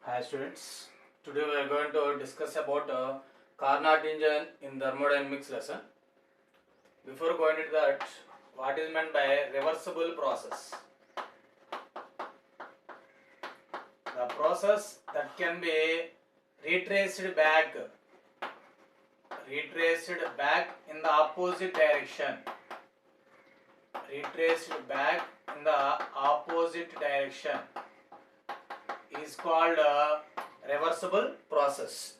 Hi students, today we are going to discuss about Carnot engine in thermodynamics lesson. Before going into that, what is meant by reversible process? The process that can be retraced back in the opposite direction. Retraced back in the opposite direction is called reversible process.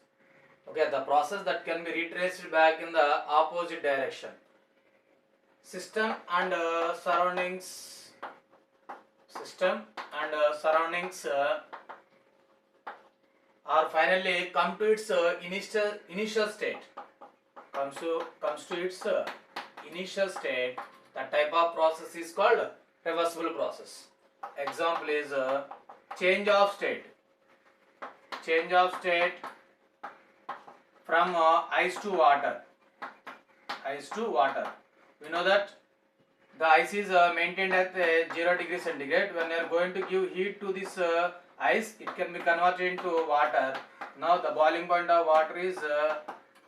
Okay, the process that can be retraced back in the opposite direction. System and surroundings are finally come to its initial state. Comes to its initial state. That type of process is called reversible process. Example is change of state. Change of state from ice to water. Ice to water. We know that the ice is maintained at 0 degree centigrade. When you are going to give heat to this ice, it can be converted into water. Now the boiling point of water is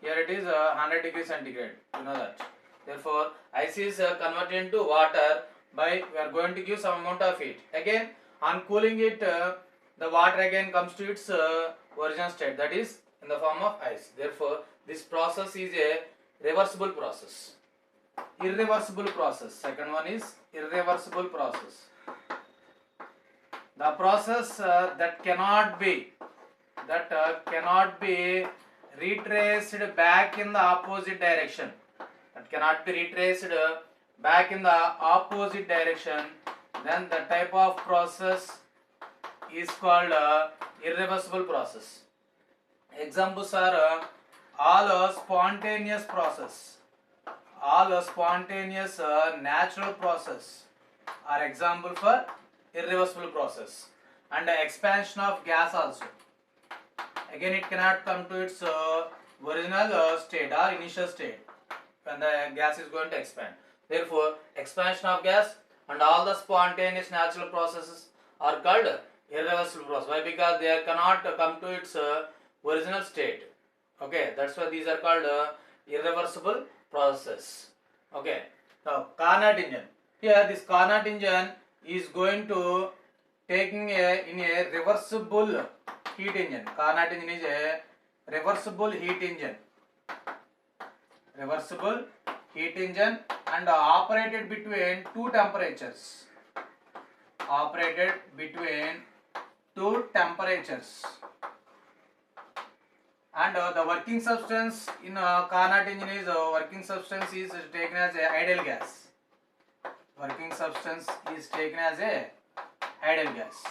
here it is 100 degree centigrade. You know that. Therefore, ice is converted into water by we are going to give some amount of heat. Again, on cooling it, the water again comes to its original state, that is in the form of ice. Therefore, this process is a reversible process. Irreversible process. Second one is irreversible process. The process that cannot be retraced back in the opposite direction. That cannot be retraced back in the opposite direction. Then the type of process is called irreversible process. Examples are all spontaneous process. All spontaneous natural process are example for irreversible process. And expansion of gas also. Again, it cannot come to its original state or initial state when the gas is going to expand. Therefore, expansion of gas and all the spontaneous natural processes are called irreversible process. Why? Because they cannot come to its original state. Okay, that's why these are called irreversible process. Okay, now Carnot engine. Here this Carnot engine is going to taking in a reversible heat engine. Carnot engine is a reversible heat engine. Reversible heat engine and operated between two temperatures. Operated between two temperatures. And the working substance in Carnot engine is working substance is taken as a ideal gas. Working substance is taken as a ideal gas.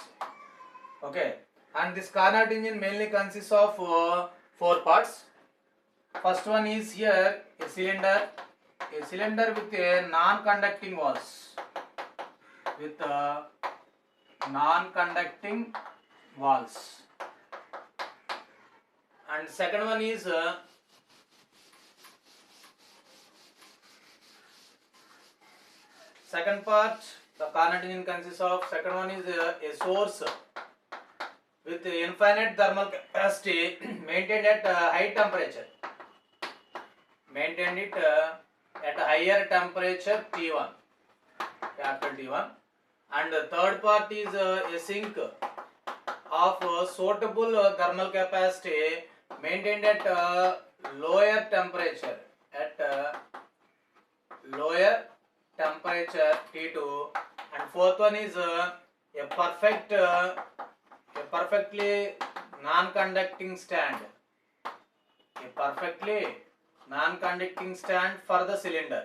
Okay, and this Carnot engine mainly consists of four parts. First one is here a cylinder with a non-conducting walls. With non-conducting walls. And second one is second part, the Carnot engine consists of, second one is a source with infinite thermal capacity maintained at high temperature. Maintained it at a higher temperature T1, capital T1. And the third part is a sink of suitable thermal capacity maintained at lower temperature T2. And fourth one is a perfectly non-conducting stand. A perfectly non-conducting stand for the cylinder.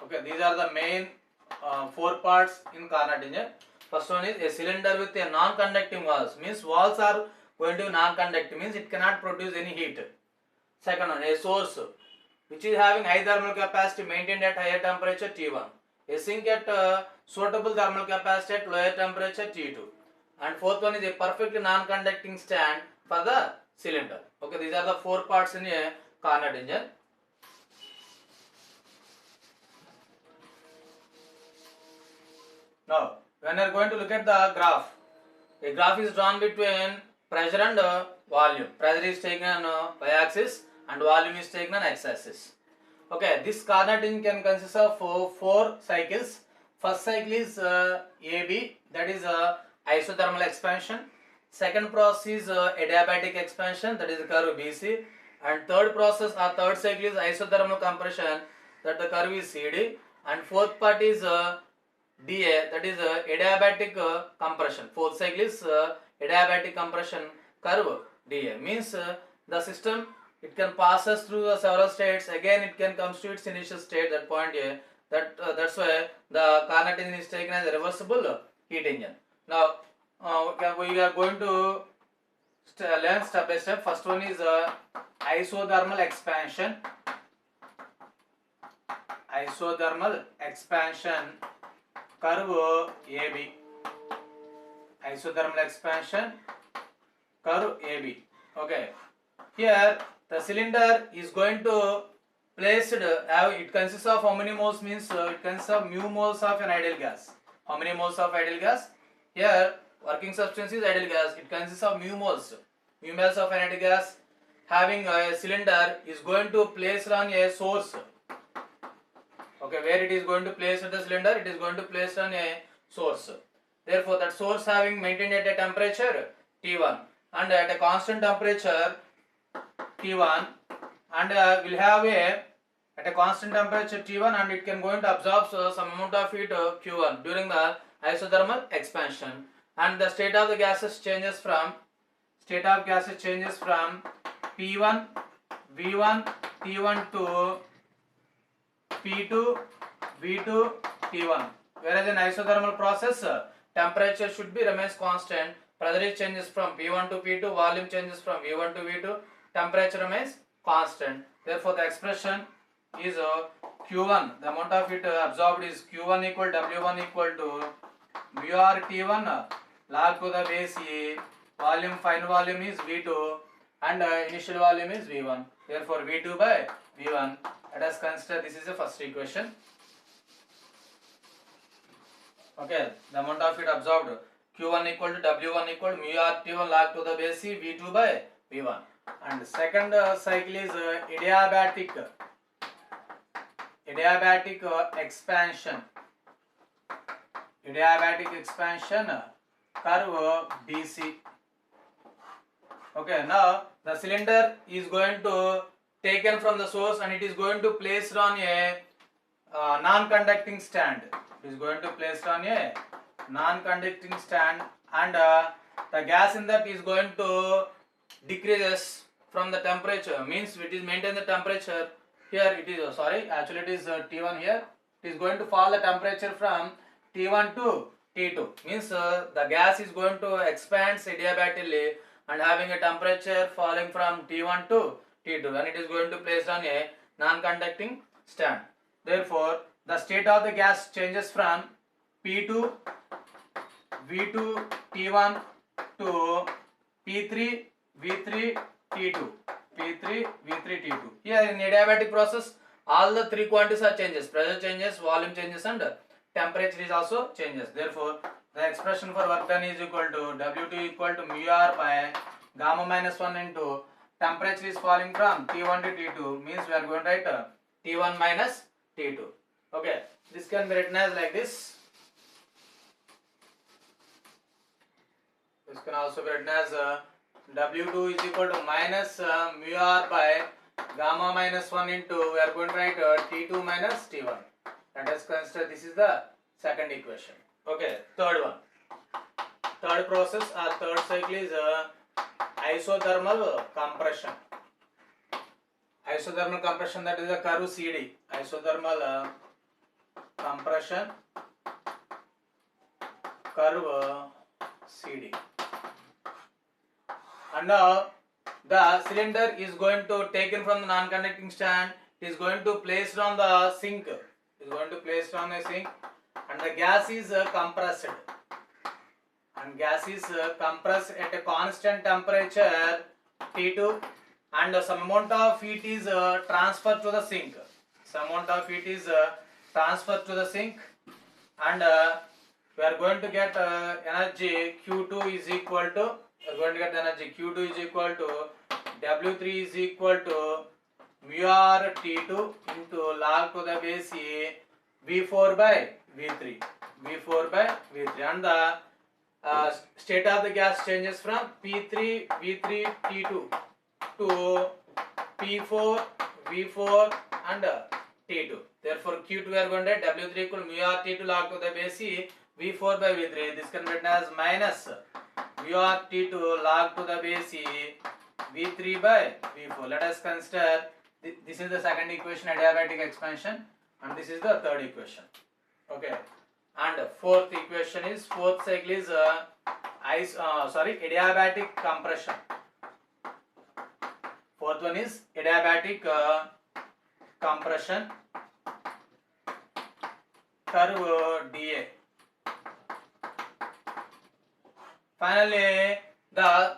Okay, these are the main four parts in Carnot engine. First one is a cylinder with a non-conducting walls. Means walls are going to be non-conducting. Means it cannot produce any heat. Second one, a source which is having high thermal capacity maintained at higher temperature T1. A sink at suitable thermal capacity at lower temperature T2. And fourth one is a perfectly non-conducting stand for the cylinder. Okay, these are the four parts in a Carnot engine. Now, when you are going to look at the graph, a graph is drawn between pressure and volume. Pressure is taken on y-axis and volume is taken on x-axis. Okay, this Carnot-in can consist of four cycles. First cycle is AB, that is isothermal expansion. Second process is adiabatic expansion, that is the curve BC. And third process or third cycle is isothermal compression, that the curve is CD. And fourth part is DA, that is adiabatic compression. Fourth cycle is adiabatic compression curve DA. Means the system, it can pass us through the several states. Again, it can come to its initial state, that point A. That's why the Carnot engine is taken as a reversible heat engine. Now, we are going to learn step by step. First one is isothermal expansion. Isothermal expansion curve AB. Isothermal expansion curve AB. Okay. Here the cylinder is going to placed, it consists of how many moles, means it consists of mu moles of an ideal gas. How many moles of ideal gas? Here working substance is ideal gas. It consists of mu moles. Mu moles of an ideal gas having a cylinder is going to place on a source. Okay, where it is going to place the cylinder? It is going to place on a source. Therefore, that source having maintained at a temperature T1 and at a constant temperature T1 and will have at a constant temperature T1 and it can going to absorb some amount of heat Q1 during the isothermal expansion, and the state of the gases changes from P1 V1 T1 to P2 V2 T1, whereas in isothermal process temperature should be remains constant, pressure changes from P1 to P2, volume changes from V1 to V2, temperature remains constant. Therefore, the expression is Q1, the amount of heat absorbed is Q1 equal W1 equal to mu r T1 log to the base E, volume, final volume is V2 and initial volume is V1. Therefore, V2 by V1. Let us consider this is the first equation. Okay, the amount of heat absorbed Q1 equal to W1 equal to mu r T1 log to the base E, V2 by V1. And second cycle is adiabatic expansion. Adiabatic expansion curve BC. Okay, now the cylinder is going to taken from the source and it is going to placed on a non-conducting stand. It is going to placed on a non-conducting stand and the gas in that is going to decreases from the temperature, means it is maintain the temperature. Here it is actually it is T1 here. It is going to fall the temperature from T1 to T2, means the gas is going to expand adiabatically and having a temperature falling from T1 to T2 and it is going to place on a non-conducting stand. Therefore, the state of the gas changes from P2 V2 T1 to P3 V3 T2. P3 V3 T2. Here in adiabatic process, all the three quantities are changes. Pressure changes, volume changes and temperature is also changes. Therefore, the expression for work done is equal to W2 equal to mu r by gamma minus 1 into temperature is falling from T1 to T2, means we are going to write T1 minus T2. Okay, this can be written as like this. This can also be written as W2 is equal to minus mu r by gamma minus 1 into, we are going to write T2 minus T1. Let us consider this is the second equation. Okay, third one. Third process or third cycle is isothermal compression. Isothermal compression, that is the curve CD. Isothermal compression curve CD. And now the cylinder is going to taken from the non-conducting stand, is going to placed on the sink. Is going to placed on the sink, and the gas is compressed. And gas is compressed at a constant temperature T2, and some amount of heat is transferred to the sink. Some amount of heat is transferred to the sink, and we are going to get energy Q2 is equal to, we are going to get the energy Q2 is equal to W3 is equal to mu r T2 into log to the base E V4 by V3, V4 by V3, and the state of the gas changes from P3 V3 T2 to P4 V4 and T2. Therefore, Q2 we are going to get W3 equal mu r T2 log to the base E V4 by V3. This can be written as minus mu r T2 log to the base E V3 by V4. Let us consider this is the second equation, adiabatic expansion, and this is the third equation. Okay, and fourth equation is, fourth cycle is adiabatic compression. Fourth one is adiabatic compression curve dA. Finally, the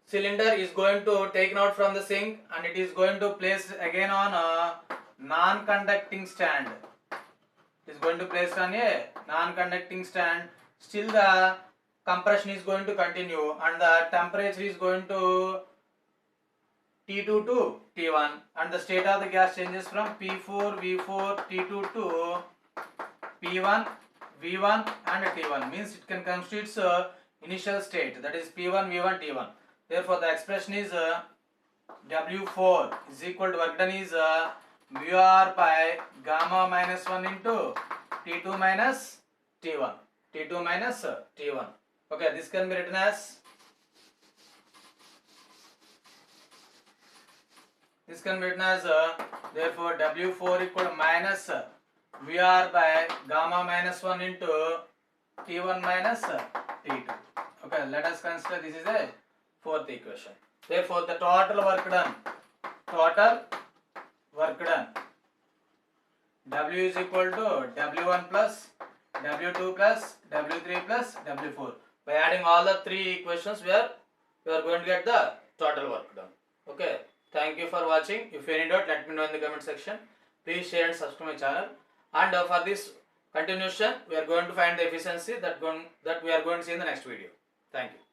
cylinder is going to taken out from the sink and it is going to place again on a non-conducting stand. It is going to place on a non-conducting stand. Still the compression is going to continue and the temperature is going to T2 to T1, and the state of the gas changes from P4 V4 T2 to P1 V1 and T1, means it can constitute initial state, that is P1 V1 T1. Therefore, the expression is W4 is equal to work done is mu r by gamma minus 1 into T2 minus T1. T2 minus T1. Okay, this can be written as, therefore W4 equal to minus mu r by gamma minus 1 into T1 minus T2. Okay, let us consider this is a fourth equation. Therefore, the total work done, W is equal to W1 plus W2 plus W3 plus W4. By adding all the three equations, we are going to get the total work done. Okay. Thank you for watching. If you need out, let me know in the comment section. Please share and subscribe my channel. And for this continuation, we are going to find the efficiency that we are going to see in the next video. Thank you.